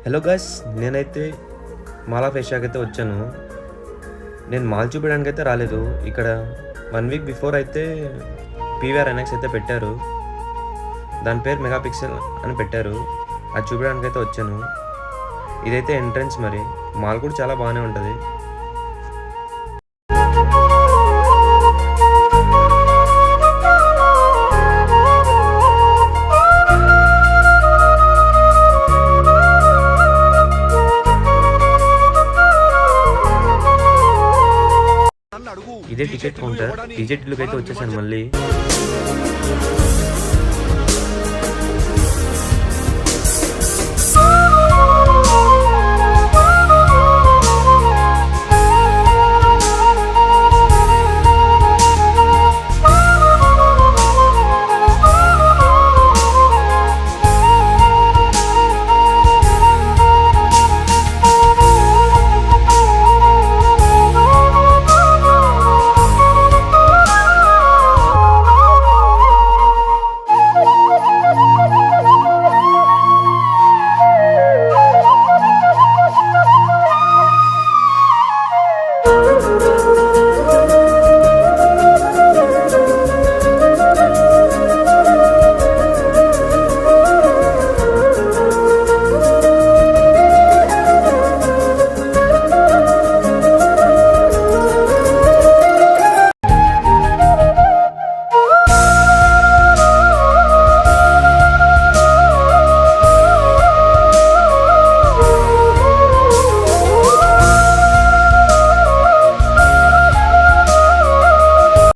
Hello guys, నేనైతే mall of ఏషియాకి అయితే వచ్చాను. నేను మాల్ చూపించడానికి అయితే రాలేదు. ఇక్కడ 1 వీక్ బిఫోర్ అయితే పీవీఆర్ ఎన్ఎక్స్ అయితే పెట్టారు. దాని పేరు మెగా పిక్సెల్ అని పెట్టారు. అది చూపించడానికి అయితే వచ్చాను. ఇదైతే ఎంట్రన్స్. మరి మాల్ కూడా చాలా బాగానే ఉంటుంది. ఇదే టికెట్ కౌంటర్. టికెట్లకి అయితే వచ్చేసాను మళ్ళీ.